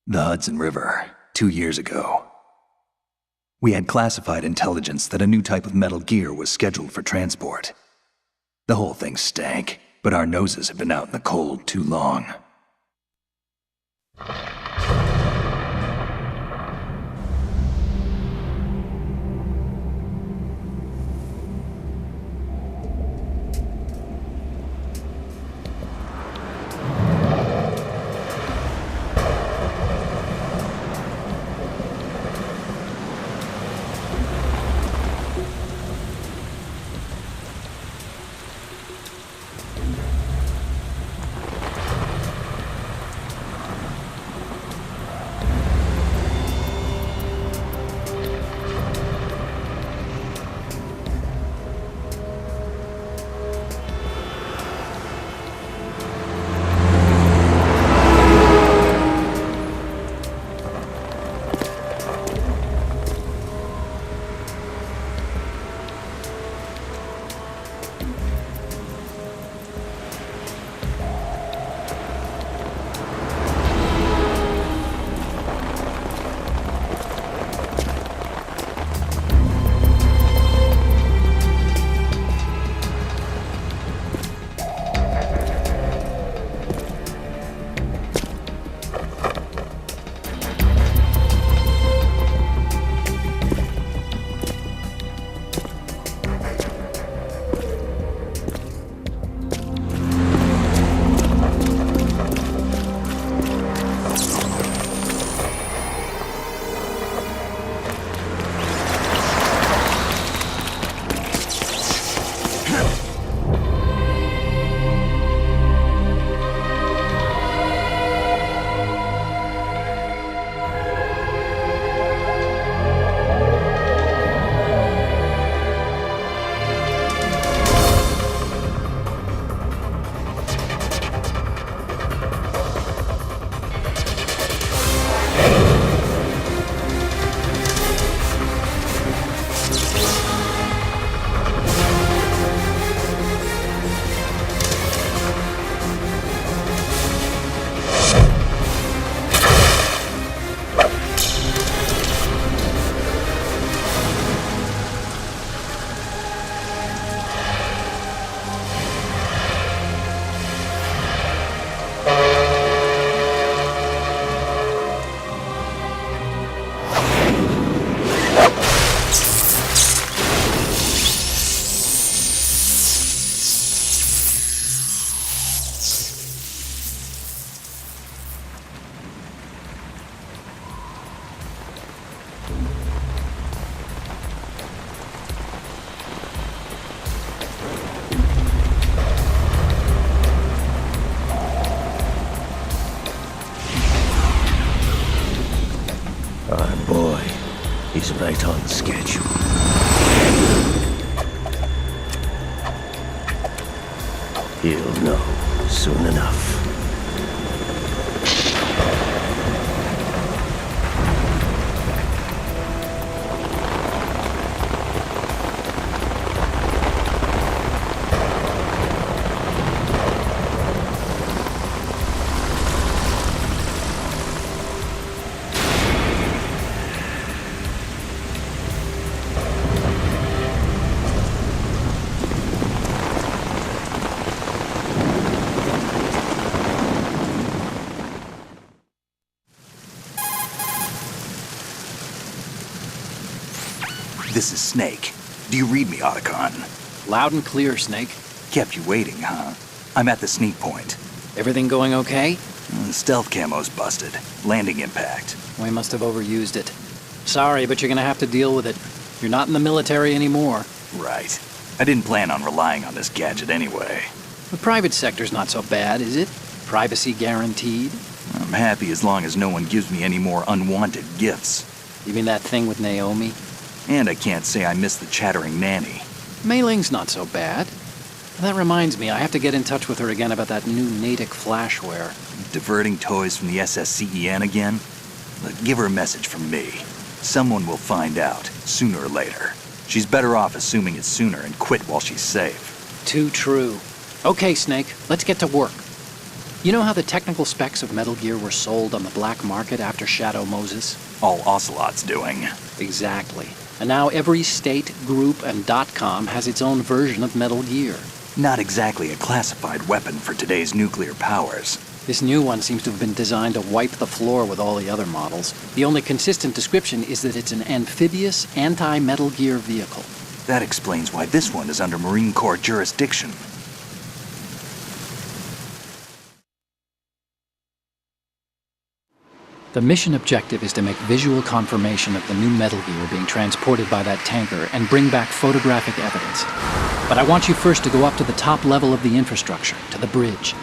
The Hudson River, 2 years ago. We had classified intelligence that a new type of metal gear was scheduled for transport. The whole thing stank, but our noses had been out in the cold too long. Our boy is right on schedule. He'll know soon enough. This is Snake. Do you read me, Otacon? Loud and clear, Snake. Kept you waiting, huh? I'm at the sneak point. Everything going okay? Stealth camo's busted. Landing impact. We must have overused it. Sorry, but you're gonna have to deal with it. You're not in the military anymore. Right. I didn't plan on relying on this gadget anyway. The private sector's not so bad, is it? Privacy guaranteed? I'm happy as long as no one gives me any more unwanted gifts. You mean that thing with Naomi? And I can't say I miss the chattering nanny. Mei Ling's not so bad. That reminds me, I have to get in touch with her again about that new Natick flashware. Diverting toys from the SSCEN again? Look, give her a message from me. Someone will find out, sooner or later. She's better off assuming it's sooner and quit while she's safe. Too true. Okay, Snake, let's get to work. You know how the technical specs of Metal Gear were sold on the black market after Shadow Moses? All Ocelot's doing. Exactly. And now every state, group, and .com has its own version of Metal Gear. Not exactly a classified weapon for today's nuclear powers. This new one seems to have been designed to wipe the floor with all the other models. The only consistent description is that it's an amphibious, anti-Metal Gear vehicle. That explains why this one is under Marine Corps jurisdiction. The mission objective is to make visual confirmation of the new Metal Gear being transported by that tanker and bring back photographic evidence. But I want you first to go up to the top level of the infrastructure, to the bridge.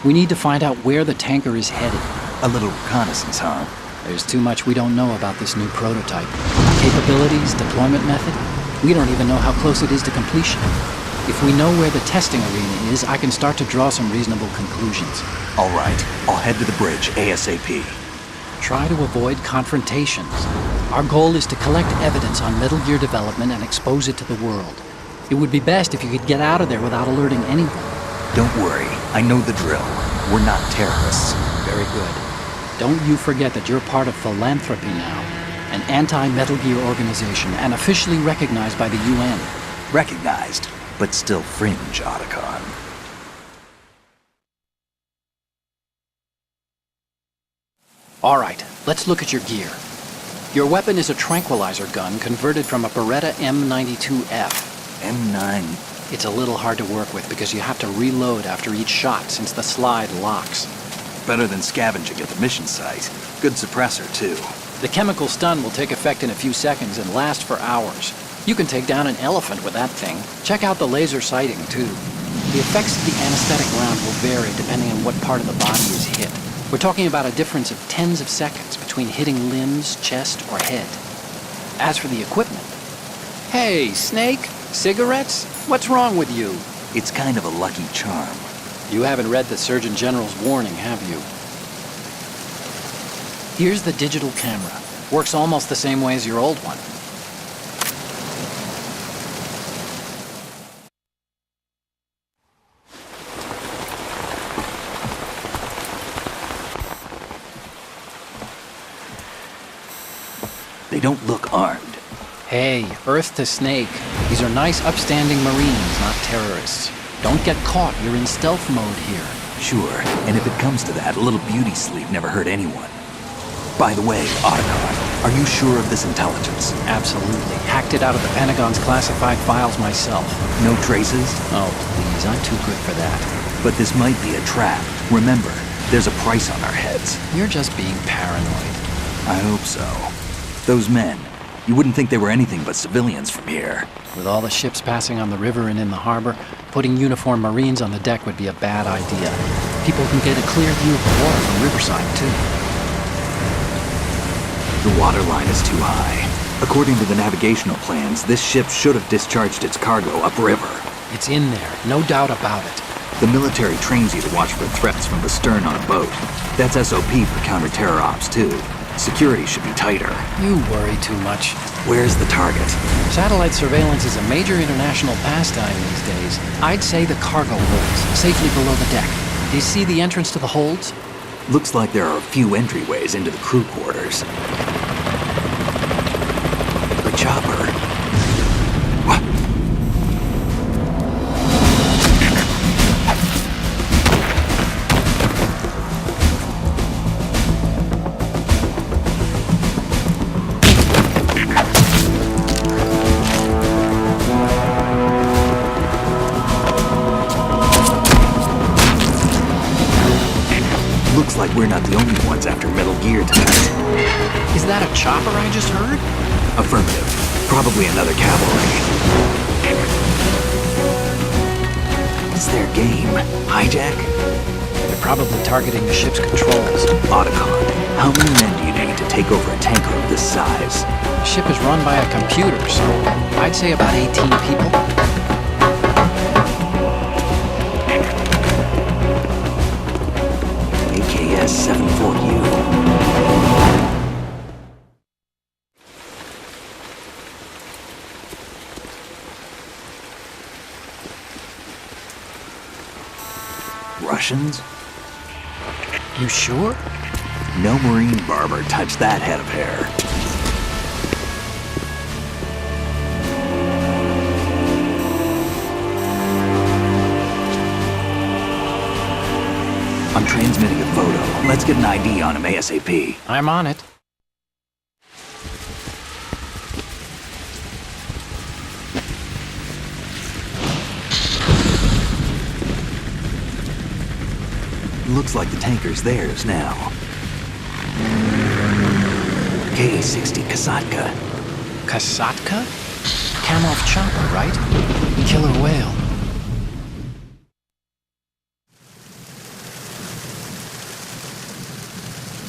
We need to find out where the tanker is headed. A little reconnaissance, huh? There's too much we don't know about this new prototype. Capabilities, deployment method. We don't even know how close it is to completion. If we know where the testing arena is, I can start to draw some reasonable conclusions. All right, I'll head to the bridge ASAP. Try to avoid confrontations. Our goal is to collect evidence on Metal Gear development and expose it to the world. It would be best if you could get out of there without alerting anyone. Don't worry, I know the drill. We're not terrorists. Very good. Don't you forget that you're part of Philanthropy now, an anti-Metal Gear organization and officially recognized by the UN. Recognized, but still fringe, Otacon. All right, let's look at your gear. Your weapon is a tranquilizer gun converted from a Beretta M92F. M9. It's a little hard to work with because you have to reload after each shot since the slide locks. Better than scavenging at the mission site. Good suppressor, too. The chemical stun will take effect in a few seconds and last for hours. You can take down an elephant with that thing. Check out the laser sighting, too. The effects of the anesthetic round will vary depending on what part of the body is hit. We're talking about a difference of tens of seconds between hitting limbs, chest, or head. As for the equipment... Hey, Snake? Cigarettes? What's wrong with you? It's kind of a lucky charm. You haven't read the Surgeon General's warning, have you? Here's the digital camera. Works almost the same way as your old one. They don't look armed. Hey, Earth to Snake. These are nice, upstanding Marines, not terrorists. Don't get caught. You're in stealth mode here. Sure, and if it comes to that, a little beauty sleep never hurt anyone. By the way, Otacon, are you sure of this intelligence? Absolutely. Hacked it out of the Pentagon's classified files myself. No traces? Oh, please. I'm too good for that. But this might be a trap. Remember, there's a price on our heads. You're just being paranoid. I hope so. Those men, you wouldn't think they were anything but civilians from here. With all the ships passing on the river and in the harbor, putting uniformed Marines on the deck would be a bad idea. People can get a clear view of the water from Riverside, too. The water line is too high. According to the navigational plans, this ship should have discharged its cargo upriver. It's in there, no doubt about it. The military trains you to watch for threats from the stern on a boat. That's SOP for counter-terror ops, too. Security should be tighter. You worry too much. Where's the target? Satellite surveillance is a major international pastime these days. I'd say the cargo holds, safely below the deck. Do you see the entrance to the holds? Looks like there are a few entryways into the crew quarters. The chopper. What? Looks like we're not the only ones after Metal Gear tonight. Is that a chopper I just heard? Affirmative. Probably another cavalry. What's their game? Hijack? They're probably targeting the ship's controls. Otacon. How many men do you need to take over a tanker of this size? The ship is run by a computer, so I'd say about 18 people. AKS 74U. Russians? You sure? No Marine barber touched that head of hair. I'm transmitting a photo. Let's get an ID on him ASAP. I'm on it. Looks like the tanker's theirs now. KA-60 Kasatka. Kasatka? Kamov chopper, right? Killer whale.